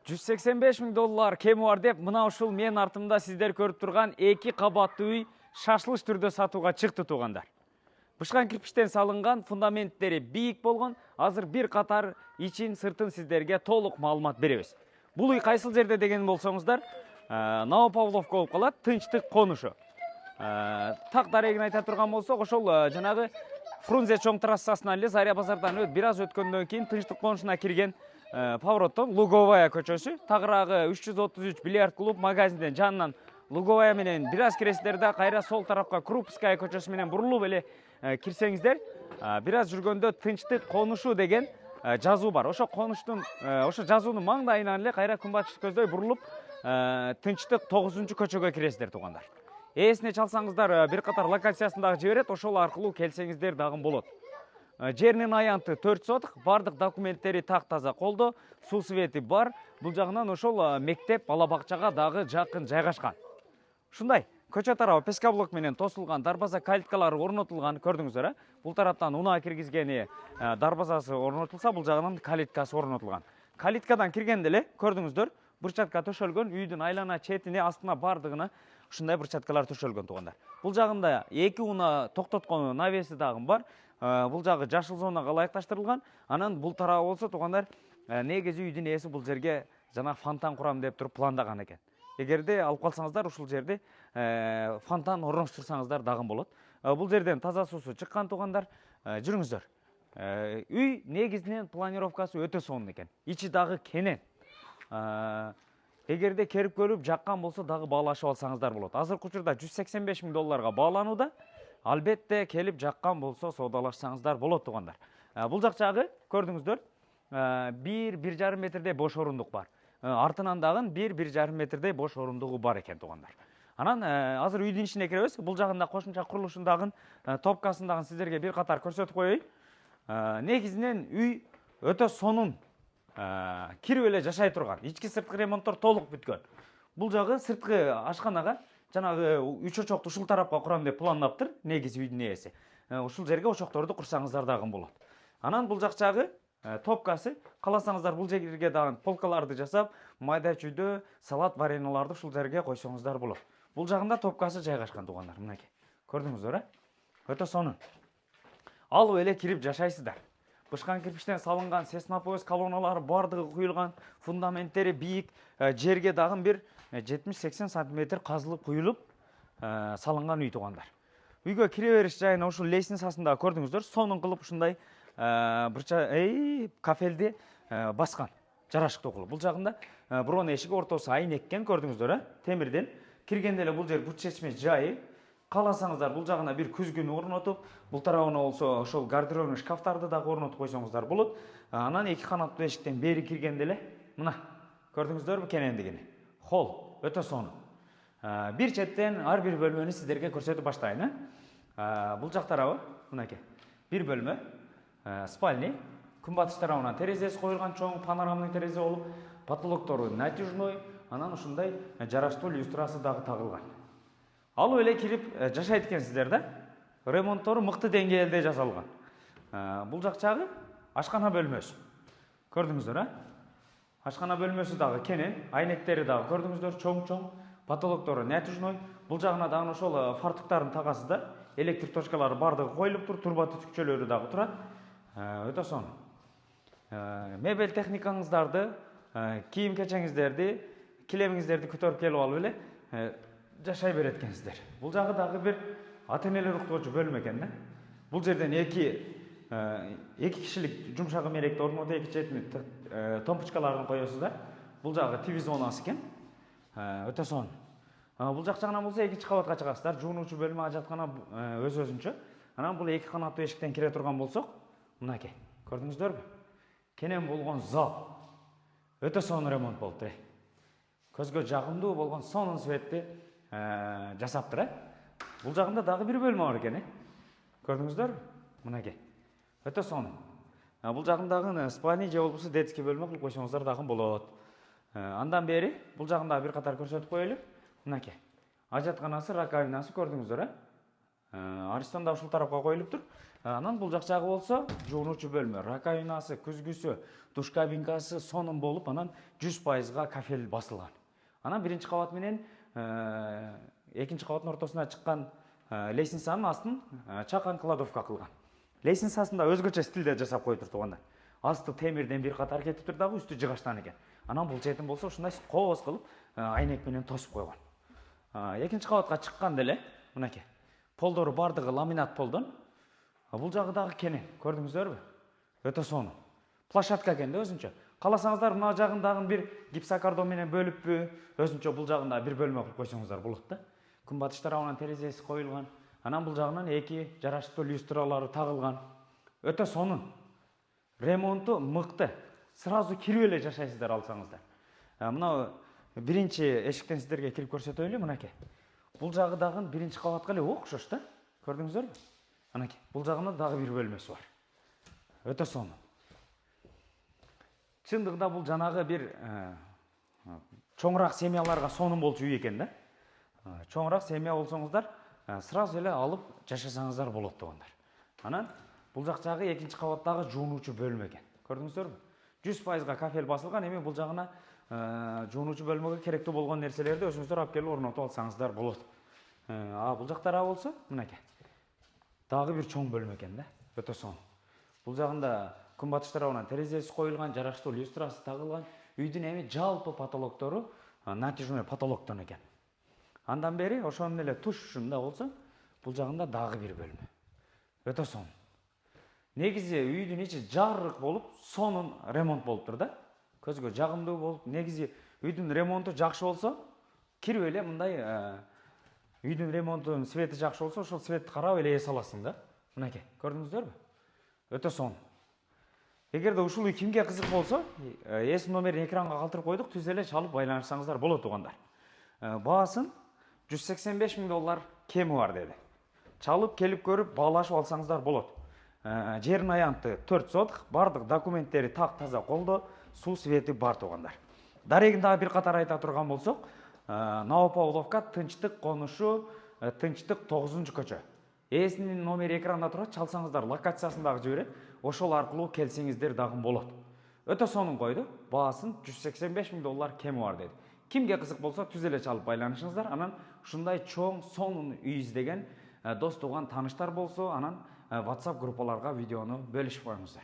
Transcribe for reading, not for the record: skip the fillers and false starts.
$185.000 кеми бар деп, мына ушул мен артымда сиздер көрүп турган 2 кабаттуу үй шашылыш түрдө сатууга чыкты туугандар. Бышкан кирпичтен салынган, фундаменттери бийик болгон, азыр бир катар ичин сыртын сиздерге толук маалымат беребиз. Бул үй кайсыл жерде деген болсоңуздар, Новопавловка болуп калат, Тынчтык конушу. Так дарегин айта турган болсок, ошол жанагы Фрунзе чоң трассасынан эле Заря базардан бир аз өткөндөн кийин Тынчтык конушуна кирген повороттон Луговая көчөсү, тагыраагы 333 бильярд клуб магазинден жанынан Луговая менен бир аз киресиздер да кайра сол тарапка Крупская көчөсү менен бурулуп эле кирсеңиздер, бир аз жүргөндө Тынчтык конушу деген жазуу бар. Ошо конуштун, ошо жазуунун маңдайынан эле кайра күнбатыш көздөй бурулуп Тынчтык 9-көчөгө киресиздер туугандар. Эсине чалсаңыздар, бир катар локациясын дагы жиберет, ошол аркылуу келсеңиздер дагы болот. Жеринин аянты 4 соток, бардык документтери так-таза колдо, суу свети бар. Бул жагынан ошол мектеп, бала бакчага дагы жакын жайгашкан. Ушундай көчө тарабы пескаблок менен тосулган, дарбаза калиткалары орнотулган, көрдүңүздөр, бул тараптан унаа киргизгени дарбазасы орнотулса, бул жагынан калиткасы орнотулган. Калиткадан киргенде эле көрдүңүздөр, бурчатка төшөлгөн, үйдүн айлана четине, астына бардыгына ушундай бурчаткалар төшөлгөн туугандар. Бул жагында 2 унаа токтоткон навеси дагы бар. Бул жагы жашыл зонага ылайыкташтырылган. Анан бул тарабы болсо туугандар, негизи үйдүн ээси бул жерге жана фонтан курам деп туруп пландаган экен. Эгерде алып калсаңыздар, ушул жерде фонтан орноштурсаңыздар дагы болот. Бул жерден таза суусу чыккан туугандар. Жүрүңүздөр. Үй негизинен планировкасы өтө сонун экен. Ичи дагы кенен. Эгерде керип көрүп жаккан болсо дагы баалашып алсаңыздар болот. Азыркы учурда $185.000 бааланууда. Албетте келип жаккан болсо соодалашсаңыздар болот туугандар. Бул жак жагы көрдүңүздөр, 1-1,5 метрдей бош орундук бар. Артынан дагы 1-1,5 метрдей бош орундугу бар экен туугандар. Анан азыр үйдүн ичине киребиз. Бул жагында кошумча курулушун дагы, топкасын дагы сиздерге бир катар көрсөтүп коеюн. Негизинен үй өтө сонун, кирип эле жашай турган. Ички сырткы ремонттор толук бүткөн. Бул жагы сырткы ашканага жанагы 3 очокту ушул тарапка курам деп пландаптыр, негизи үйдүн ээси. Ушул жерге очокторду курсаңыздар дагы болот. Анан бул жак жагы топкасы, кааласаңыздар бул жерге дагы полкаларды жасап, майда чүйдө салат вареналарды ушул жерге койсоңуздар болот. Бул жагында топкасы жайгашкан туугандар, мынакей. Көрдүңүздөр, өтө сонун. Алып эле кирип жашайсыздар. Бышкан кирпичтен салынган, сесноповоз колонналары бардыгы куюлган, фундаменттери бийик, жерге дагы бир 70-80 см казылып куюлуп салынган үй туугандар. Үйгө кире бериш жайына ушул лестницасында көрдүңүздөр, сонун кылып ушундай кафелди баскан, жарашыктуу кылып. Бул жагында бурон эшик ортосу айнеккен, көрдүңүздөр, темирден. Киргенде эле бул жер бут чечме жайы. Кааласаңыздар бул жагына бир күзгүн орнотуп, бул тарабына болсо ошол гардеробный шкафтарды дагы орнотуп койсоңуздар болот. Анан 2 канаттуу эшиктен бери киргенде эле мына көрдүңүздөрбү кенендигини. Холл өтө сонун. Бир четтен ар бир бөлмөнү сиздерге көрсөтүп баштайын. Бул жак тарабы мынакей. Бир бөлмө, спальня, күнбатыш тарабынан терезеси коюлган чоң панорамный терезе болуп, потолоктору натяжной, анан ушундай жараштуу люстрасы дагы тагылган. Алып эле кирип жашайт экенсиздер да. Ремонттору мыкты деңгээлде жасалган. Бул жак жагы ашкана бөлмөсү. Көрдүңүздөр, ашкана бөлмөсү дагы кенен, айнектери дагы көрдүңүздөр, чоң-чоң, потолоктору натяжной. Бул жагына дагы ошол фартуктардын тагасы да, электр точкалары бардыгы коюлуп тур, турба түтүкчөлөрү дагы турат. Өтө сонун. Мебель техникаңыздарды, кийим кечеңиздерди, килемиңиздерди көтөрүп келип алып эле жашай берет экенсиздер. Бул жагы дагы бир ата-энелер уктоочу бөлмө экен да. Бул жерден 2 кишилик жумшак эмелекти орнотуп, 2 четине томпочкаларын коесуз да. Бул жагы TV зонасы экен. Өтө сонун. Бул жак жагынан болсо 2 кабатка чыгасыздар. Жуунуучу бөлмө, ажаткана өз-өзүнчө. Анан бул 2 канаттуу эшиктен кире турган болсок, мынакей. Көрдүңүздөрбү? Кенен болгон зал. Өтө сонун ремонт болуптур. Көзгө жагымдуу болгон сонун светти жасаптыр. Бул жагында дагы бир бөлмө бар экен. Көрдүңүздөрбү? Мынакей. Өтө сонун. Бул жагындагы спальня же болбосо детский бөлмө кылып койсоңуздар дагы болот. Андан бери бул жагында бир катар көрсөтүп коелу. Мынакей. Ажатканасы, раковинасы көрдүңүздөр, Аристон да ушул тарапка коюлуп тур. Анан бул жак жагы болсо жуунуучу бөлмө, раковинасы, күзгүсү, душ кабинкасы сонун болуп, анан 100%га кафел басылган. Анан биринчи кабат менен экинчи кабаттын ортосуна чыккан лестницанын астын чакан кладовка кылган. Лестницасын да өзгөчө стилде жасап коюп тур туугандар. Асты темирден бир катар кетип тур дагы, үстү жыгачтан экен. Анан бул четин болсо ушундай кооз кылып айнек менен тосуп койгон. Экинчи кабатка чыкканда эле мынакей полдору бардыгы ламинат полдон. Бул жагы дагы кенен, көрдүңүздөрбү? Өтө сонун. Площадка экен да өзүнчө. Каласаңыздар мына жагын дагы бир гипсокартон менен бөлүппү, өзүнчө бул жагында бир бөлмө кылып койсоңуздар болот да. Күнбатыш тарабынан терезеси коюлган. Анан бул жагынан эки жараштуу люстралары тагылган. Өтө сонун. Ремонту мыкты. Сразу кирип эле жашайсыздар алсаңыздар. Мына биринчи эшиктен сиздерге кирип көрсөтөлү, мынакей. Бул жагы дагы биринчи кабатка эле окшош да. Көрдүңүздөрбү? Анакей, бул жагында дагы бир бөлмөсү бар. Өтө сонун. Чындыгында бул жанагы бир чоңураак семьяларга сонун болчу үй экен да. Чоңураак семья болсоңуздар, сразу эле алып жашасаңыздар болот туугандар. Анан бул жак жагы экинчи кабаттагы жуунуучу бөлмө экен. Көрдүңүздөрбү? 100%га кафел басылган. Эми бул жагына жуунуучу бөлмөгө керектүү болгон нерселерди өзүңүздөр алып келип орнотуп алсаңыздар болот. Бул жактара болсо, мынакей. Дагы бир чоң бөлмө экен да. Өтө сонун. Бул жагында күнбатыш тарабынан терезеси коюлган, жараштуу люстрасы тагылган. Үйдүн эми жалпы потолоктору натяжной потолоктон экен. Андан бери ошонун эле тушунда болсо, бул жагында дагы бир бөлмө. Өтө сонун. Негизи үйдүн ичи жарык болуп, сонун ремонт болуп тур да. Көзгө жагымдуу болуп, негизи үйдүн ремонту жакшы болсо, кирип эле мындай үйдүн ремонтунун свети жакшы болсо, ошол светти карап эле эс аласың да. Мынакей, көрдүңүздөрбү? Өтө сонун. Эгерде ушул үй кимге кызык болсо, эс номерин экранга калтырып койдук, түз эле чалып байланышсаңыздар болот туугандар. Баасын $185,000 кеми бар деди. Чалып келип көрүп баалашып алсаңыздар болот. Жерин аянты 4 соток, бардык документтери так таза колдо, суу свети бар туугандар. Дарегин дагы бир катар айта турган болсок, Новопавловка Тынчтык конушу, Тынчтык 9-көчө. Эсинин номери экранда турат, чалсаңыздар локациясын дагы жиберет. Ошол аркылуу келсеңиздер дагы болот. Өтө сонун койду. Баасын $185,000 кеми бар деди. Кимге кызык болсо түз эле чалып байланышыңыздар. Анан ушундай чоң, сонун үй издеген дос туган тааныштар болсо, анан WhatsApp группаларга видеону бөлүшүп коюңуздар.